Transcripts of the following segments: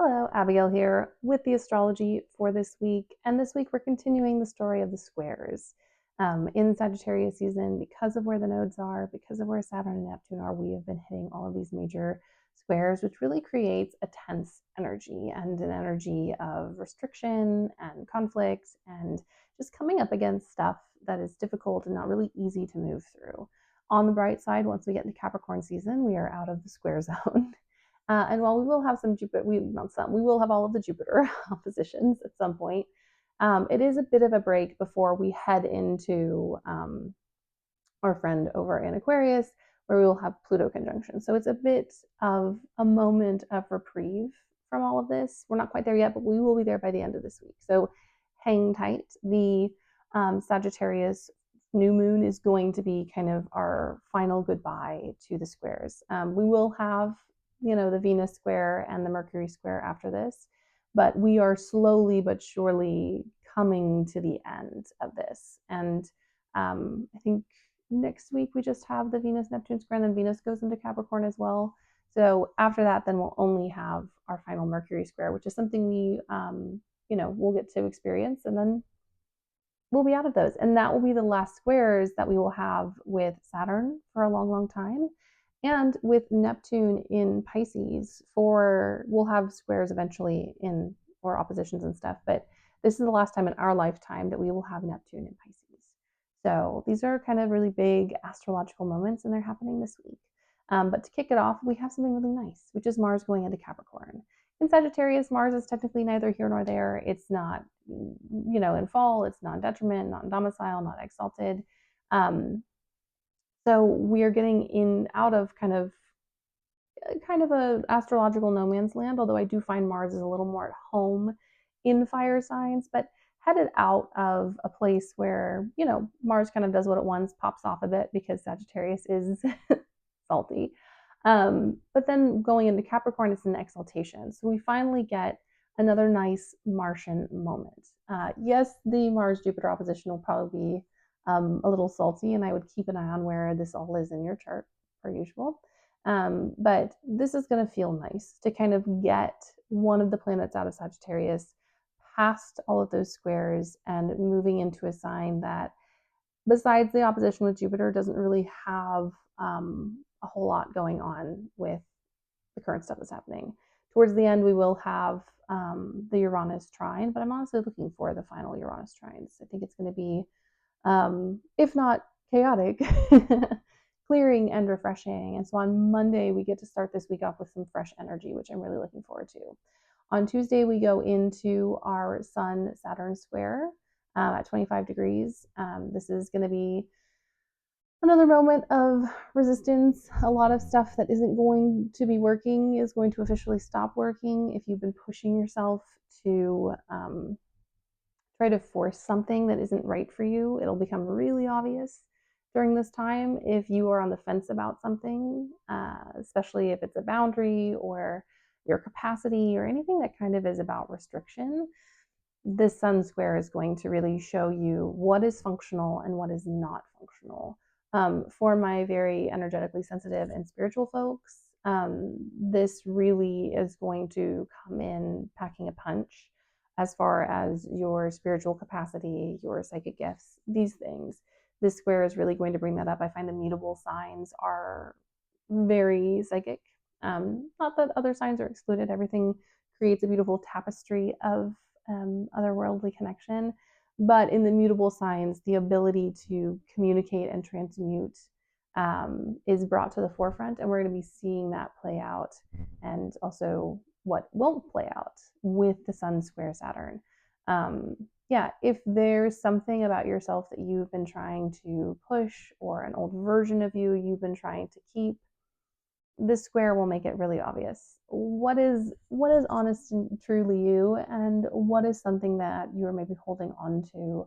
Hello, Abigail here with the astrology for this week. And this week we're continuing the story of the squares. In Sagittarius season, because of where the nodes are, because of where Saturn and Neptune are, we have been hitting all of these major squares, which really creates a tense energy and an energy of restriction and conflict and just coming up against stuff that is difficult and not really easy to move through. On the bright side, once we get into Capricorn season, we are out of the square zone. And while we will have some Jupiter, we will have all of the Jupiter oppositions at some point. It is a bit of a break before we head into our friend over in Aquarius, where we will have Pluto conjunction. So it's a bit of a moment of reprieve from all of this. We're not quite there yet, but we will be there by the end of this week. So hang tight. The Sagittarius new moon is going to be kind of our final goodbye to the squares. We will have, the Venus square and the Mercury square after this, but we are slowly but surely coming to the end of this. And I think next week we just have the Venus Neptune square, and then Venus goes into Capricorn as well. So after that, then we'll only have our final Mercury square, which is something we, we'll get to experience, and then we'll be out of those. And that will be the last squares that we will have with Saturn for a long, long time. And with Neptune in Pisces, we'll have squares eventually or oppositions and stuff, but this is the last time in our lifetime that we will have Neptune in Pisces. So these are kind of really big astrological moments, and they're happening this week. But to kick it off, we have something really nice, which is Mars going into Capricorn. In Sagittarius, Mars is technically neither here nor there. It's not, in fall, it's not detriment, not in domicile, not exalted. So we are getting in out of kind of a astrological no man's land, although I do find Mars is a little more at home in fire signs, but headed out of a place where, Mars kind of does what it wants, pops off a bit because Sagittarius is salty. But then going into Capricorn, it's an exaltation. So we finally get another nice Martian moment. Yes, the Mars-Jupiter opposition will probably be a little salty, and I would keep an eye on where this all is in your chart, per usual. But this is going to feel nice to kind of get one of the planets out of Sagittarius past all of those squares and moving into a sign that, besides the opposition with Jupiter, doesn't really have a whole lot going on with the current stuff that's happening. Towards the end, we will have the Uranus trine, but I'm honestly looking for the final Uranus trines. I think it's going to be, if not chaotic, clearing and refreshing. And so on Monday, we get to start this week off with some fresh energy, which I'm really looking forward to. On Tuesday, we go into our Sun-Saturn square at 25 degrees. This is going to be another moment of resistance. A lot of stuff that isn't going to be working is going to officially stop working. If you've been pushing yourself to try to force something that isn't right for you, it'll become really obvious during this time. If you are on the fence about something, especially if it's a boundary or your capacity or anything that kind of is about restriction, this Sun square is going to really show you what is functional and what is not functional. For my very energetically sensitive and spiritual folks, this really is going to come in packing a punch as far as your spiritual capacity, your psychic gifts, these things. This square is really going to bring that up. I find the mutable signs are very psychic. Not that other signs are excluded. Everything creates a beautiful tapestry of otherworldly connection. But in the mutable signs, the ability to communicate and transmute is brought to the forefront, and we're going to be seeing that play out, and also what won't play out with the Sun square Saturn. If there's something about yourself that you've been trying to push, or an old version of you've been trying to keep, this square will make it really obvious. What is honest and truly you, and what is something that you're maybe holding on to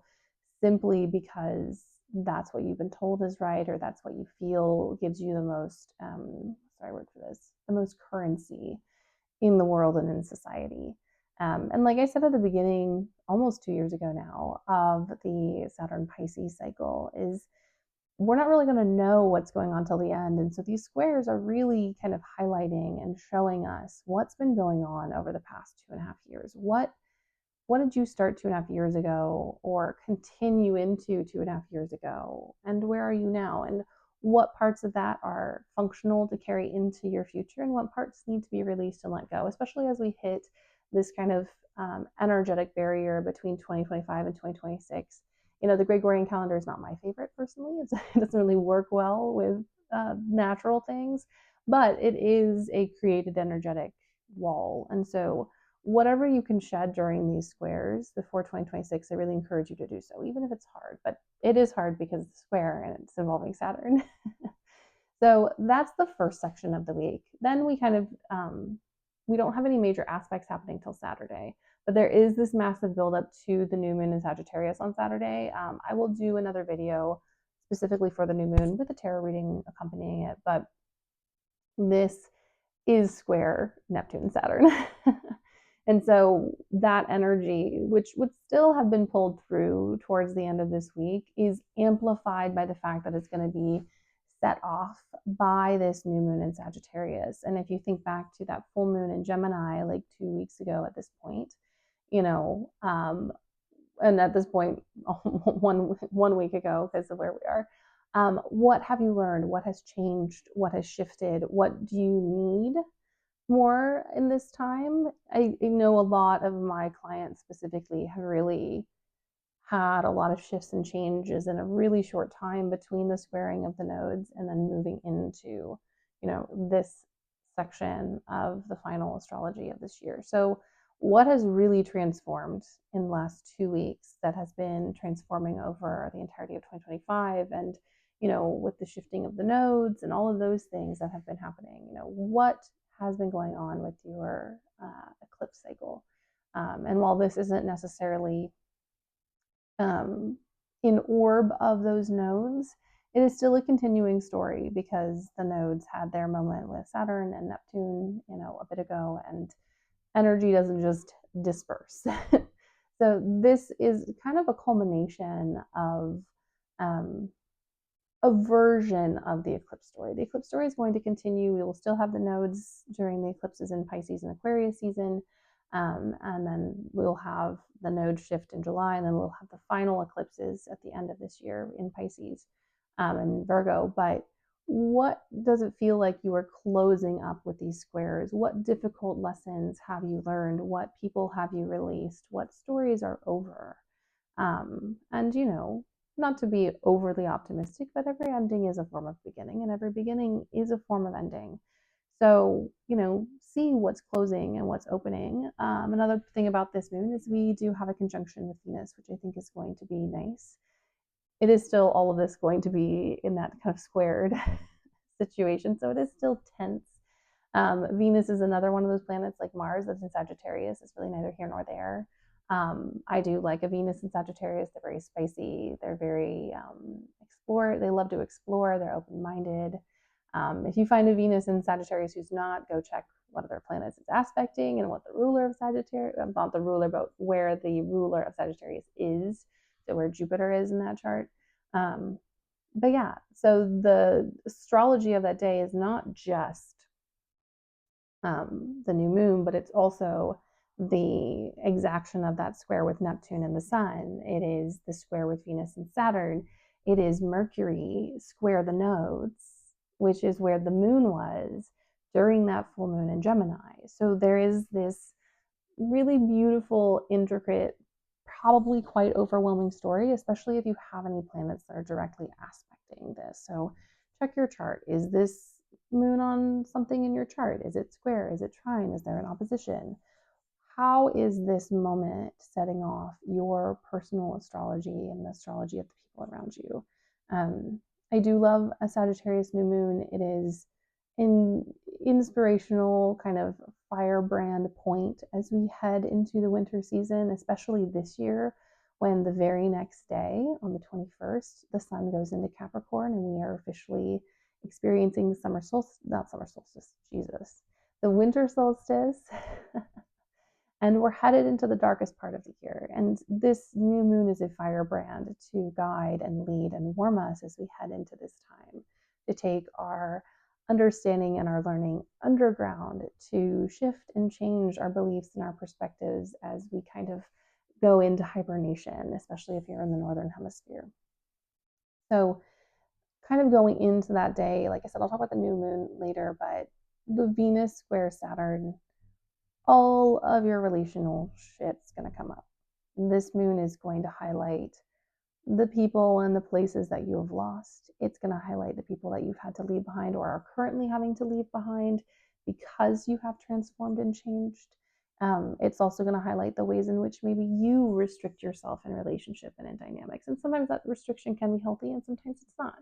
simply because that's what you've been told is right, or that's what you feel gives you the most the most currency in the world and in society. And like I said at the beginning, almost 2 years ago now, of the Saturn Pisces cycle, is we're not really going to know what's going on till the end. And so these squares are really kind of highlighting and showing us what's been going on over the past 2.5 years. What did you start 2.5 years ago or continue into 2.5 years ago? And where are you now? And what parts of that are functional to carry into your future and what parts need to be released and let go, especially as we hit this kind of energetic barrier between 2025 and 2026. The Gregorian calendar is not my favorite personally. It doesn't really work well with natural things, but it is a created energetic wall. And so whatever you can shed during these squares before 2026, I really encourage you to do so, even if it's hard. But it is hard because it's a square and it's involving Saturn. So that's the first section of the week. Then we kind of we don't have any major aspects happening till Saturday, but there is this massive buildup to the new moon in Sagittarius on Saturday. I will do another video specifically for the new moon with a tarot reading accompanying it, but this is square Neptune and Saturn. And so that energy, which would still have been pulled through towards the end of this week, is amplified by the fact that it's going to be set off by this new moon in Sagittarius. And if you think back to that full moon in Gemini, like 2 weeks ago at this point, and at this point, one week ago, because of where we are, what have you learned? What has changed? What has shifted? What do you need more in this time? I know a lot of my clients specifically have really had a lot of shifts and changes in a really short time between the squaring of the nodes and then moving into, this section of the final astrology of this year. So what has really transformed in the last 2 weeks that has been transforming over the entirety of 2025, and with the shifting of the nodes and all of those things that have been happening, what has been going on with your eclipse cycle? And while this isn't necessarily in orb of those nodes, it is still a continuing story because the nodes had their moment with Saturn and Neptune, a bit ago, and energy doesn't just disperse. So this is kind of a culmination of a version of the eclipse story. The eclipse story is going to continue. We will still have the nodes during the eclipses in Pisces and Aquarius season. And then we'll have the node shift in July, and then we'll have the final eclipses at the end of this year in Pisces and Virgo. But what does it feel like you are closing up with these squares? What difficult lessons have you learned? What people have you released? What stories are over? And not to be overly optimistic, but every ending is a form of beginning, and every beginning is a form of ending. So, see what's closing and what's opening. Another thing about this moon is we do have a conjunction with Venus, which I think is going to be nice. It is still all of this going to be in that kind of squared situation, so it is still tense. Venus is another one of those planets like Mars that's in Sagittarius. It's really neither here nor there. I do like a Venus in Sagittarius. They're very spicy. They're very they love to explore. They're open-minded. If you find a Venus in Sagittarius who's not, go check what other planets it's aspecting and what the ruler of Sagittarius, not the ruler, but where the ruler of Sagittarius is, so where Jupiter is in that chart. But yeah, so the astrology of that day is not just the new moon, but it's also the exaction of that square with Neptune and the Sun. It is the square with Venus and Saturn. It is Mercury square the nodes, which is where the moon was during that full moon in Gemini. So there is this really beautiful, intricate, probably quite overwhelming story, especially if you have any planets that are directly aspecting this. So check your chart. Is this moon on something in your chart? Is it square? Is it trine? Is there an opposition? How is this moment setting off your personal astrology and the astrology of the people around you? I do love a Sagittarius new moon. It is an inspirational kind of firebrand point as we head into the winter season, especially this year when the very next day, on the 21st, the sun goes into Capricorn and we are officially experiencing summer solstice, not summer solstice, Jesus, the winter solstice. And we're headed into the darkest part of the year. And this new moon is a firebrand to guide and lead and warm us as we head into this time, to take our understanding and our learning underground, to shift and change our beliefs and our perspectives as we kind of go into hibernation, especially if you're in the northern hemisphere. So, kind of going into that day, like I said, I'll talk about the new moon later, but the Venus square Saturn, all of your relational shit's going to come up. This moon is going to highlight the people and the places that you have lost. It's going to highlight the people that you've had to leave behind or are currently having to leave behind because you have transformed and changed. It's also going to highlight the ways in which maybe you restrict yourself in relationship and in dynamics. And sometimes that restriction can be healthy and sometimes it's not.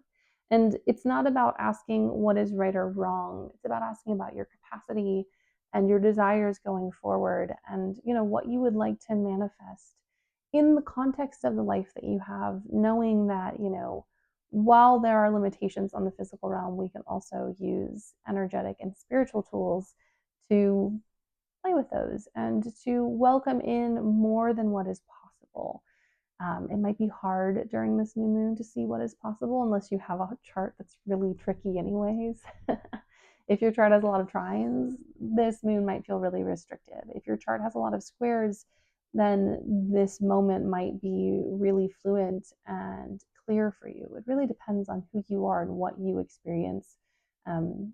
And it's not about asking what is right or wrong. It's about asking about your capacity and your desires going forward and what you would like to manifest in the context of the life that you have, knowing that, while there are limitations on the physical realm, we can also use energetic and spiritual tools to play with those and to welcome in more than what is possible. It might be hard during this new moon to see what is possible unless you have a chart that's really tricky, anyways. If your chart has a lot of trines, this moon might feel really restrictive. If your chart has a lot of squares, then this moment might be really fluent and clear for you. It really depends on who you are and what you experience in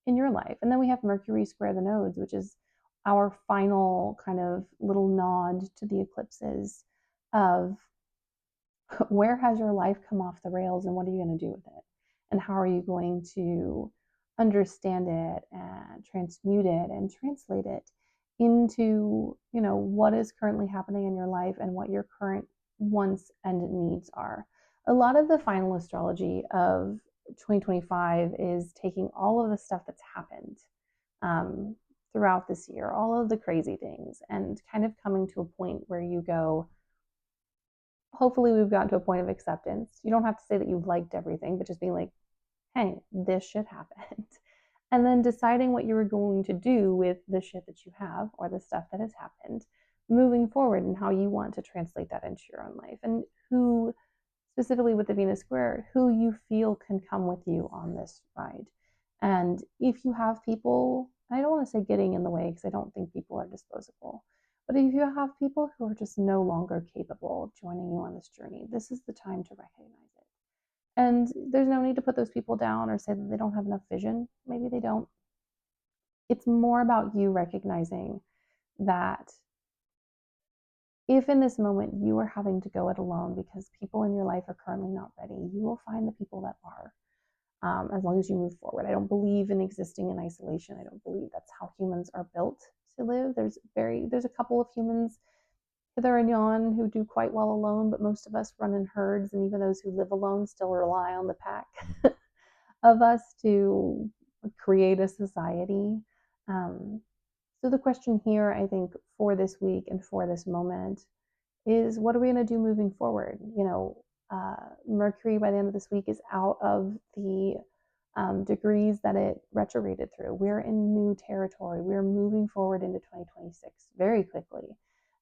your life. And then we have Mercury square the nodes, which is our final kind of little nod to the eclipses of where has your life come off the rails and what are you going to do with it? And how are you going to understand it and transmute it and translate it into, what is currently happening in your life and what your current wants and needs are. A lot of the final astrology of 2025 is taking all of the stuff that's happened throughout this year, all of the crazy things, and kind of coming to a point where you go, hopefully we've gotten to a point of acceptance. You don't have to say that you've liked everything, but just being like, hey, this shit happened. And then deciding what you were going to do with the shit that you have or the stuff that has happened moving forward and how you want to translate that into your own life and who, specifically with the Venus square, who you feel can come with you on this ride. And if you have people, I don't want to say getting in the way because I don't think people are disposable, but if you have people who are just no longer capable of joining you on this journey, this is the time to recognize it. And there's no need to put those people down or say that they don't have enough vision. Maybe they don't. It's more about you recognizing that if in this moment you are having to go it alone because people in your life are currently not ready, you will find the people that are, as long as you move forward. I don't believe in existing in isolation. I don't believe that's how humans are built to live. There's a couple of humans hither and yon who do quite well alone, but most of us run in herds, and even those who live alone still rely on the pack of us to create a society. So the question here, I think, for this week and for this moment is what are we going to do moving forward? Mercury by the end of this week is out of the degrees that it retrograded through. We're in new territory. We're moving forward into 2026 very quickly.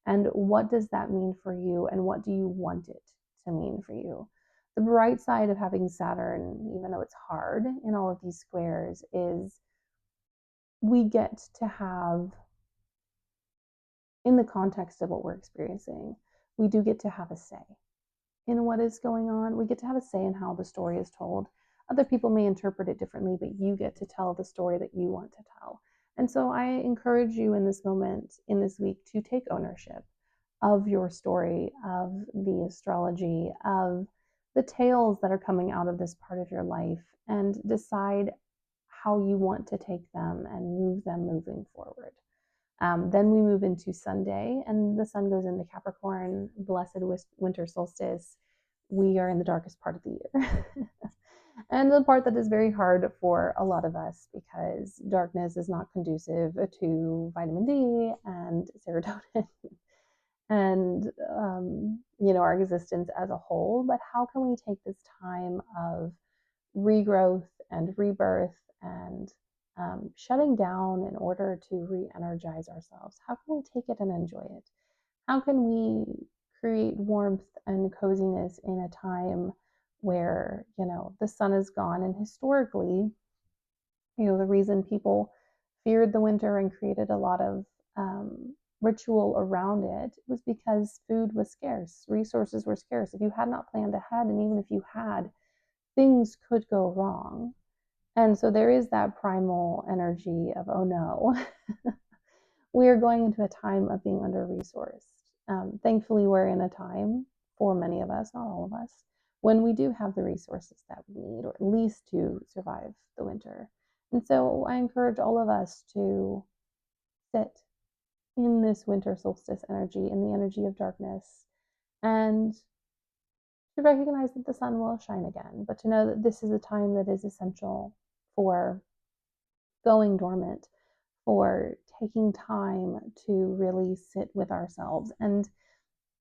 And what does that mean for you? And what do you want it to mean for you? The bright side of having Saturn, even though it's hard in all of these squares, is we get to have, in the context of what we're experiencing, we do get to have a say in what is going on. We get to have a say in how the story is told. Other people may interpret it differently, but you get to tell the story that you want to tell. And so I encourage you in this moment, in this week, to take ownership of your story, of the astrology, of the tales that are coming out of this part of your life, and decide how you want to take them and move them moving forward. Then we move into Sunday, and the sun goes into Capricorn, blessed winter solstice. We are in the darkest part of the year. And the part that is very hard for a lot of us because darkness is not conducive to vitamin D and serotonin and, our existence as a whole. But how can we take this time of regrowth and rebirth and shutting down in order to re-energize ourselves. How can we take it and enjoy it? How can we create warmth and coziness in a time where, the sun is gone? And historically, the reason people feared the winter and created a lot of ritual around it was because food was scarce, resources were scarce. If you had not planned ahead, and even if you had, things could go wrong. And so there is that primal energy of, oh no, we are going into a time of being under resourced. Thankfully, we're in a time, for many of us, not all of us, when we do have the resources that we need, or at least to survive the winter. And so I encourage all of us to sit in this winter solstice energy, in the energy of darkness, and to recognize that the sun will shine again, but to know that this is a time that is essential for going dormant, for taking time to really sit with ourselves. And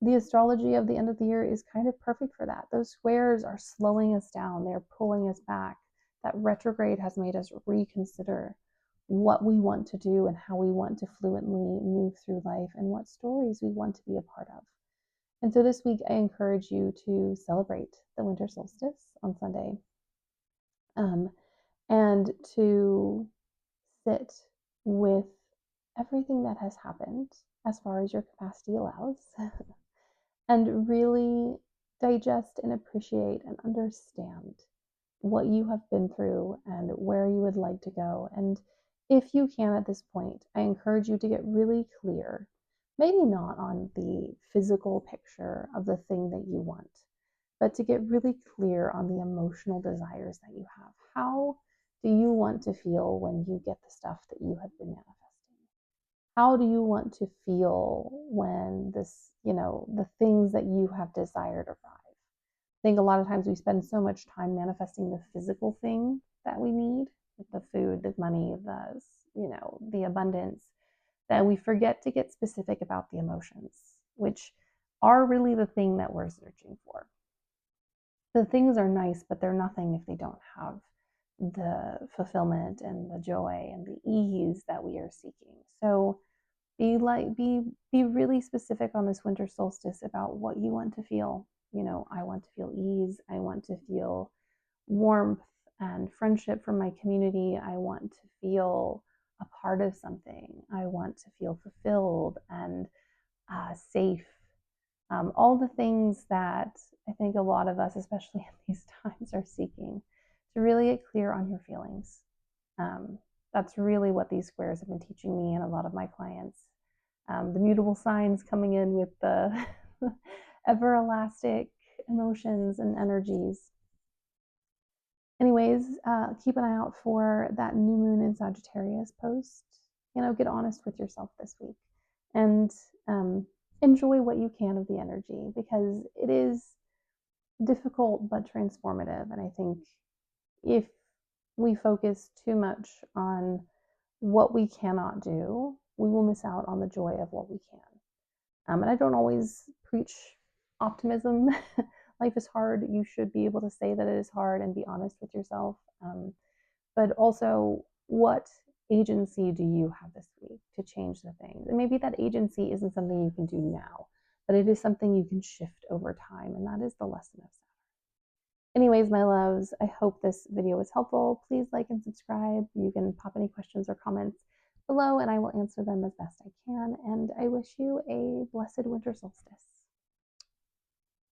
the astrology of the end of the year is kind of perfect for that. Those squares are slowing us down, they're pulling us back. That retrograde has made us reconsider what we want to do and how we want to fluently move through life and what stories we want to be a part of. And so this week, I encourage you to celebrate the winter solstice on Sunday, and to sit with everything that has happened as far as your capacity allows, and really digest and appreciate and understand what you have been through and where you would like to go. And if you can at this point, I encourage you to get really clear, maybe not on the physical picture of the thing that you want, but to get really clear on the emotional desires that you have. How do you want to feel when you get the stuff that you have been manifesting? How do you want to feel when the things that you have desired arrive? I think a lot of times we spend so much time manifesting the physical thing that we need, the food, the money, the abundance, that we forget to get specific about the emotions, which are really the thing that we're searching for. The things are nice, but they're nothing if they don't have the fulfillment and the joy and the ease that we are seeking. So be really specific on this winter solstice about what you want to feel. I want to feel ease. I want to feel warmth and friendship from my community. I want to feel a part of something. I want to feel fulfilled and safe. All the things that I think a lot of us, especially in these times, are seeking, to really get clear on your feelings. That's really what these squares have been teaching me and a lot of my clients. The mutable signs coming in with the everlasting emotions and energies. Anyways, keep an eye out for that new moon in Sagittarius post. Get honest with yourself this week, and enjoy what you can of the energy, because it is difficult but transformative. And I think if we focus too much on what we cannot do, we will miss out on the joy of what we can. And I don't always preach optimism. Life is hard. You should be able to say that it is hard and be honest with yourself. But also, what agency do you have this week to change the things? And maybe that agency isn't something you can do now, but it is something you can shift over time. And that is the lesson of Saturn. Anyways, my loves, I hope this video was helpful. Please like and subscribe. You can pop any questions or comments below and I will answer them as best I can. And I wish you a blessed winter solstice.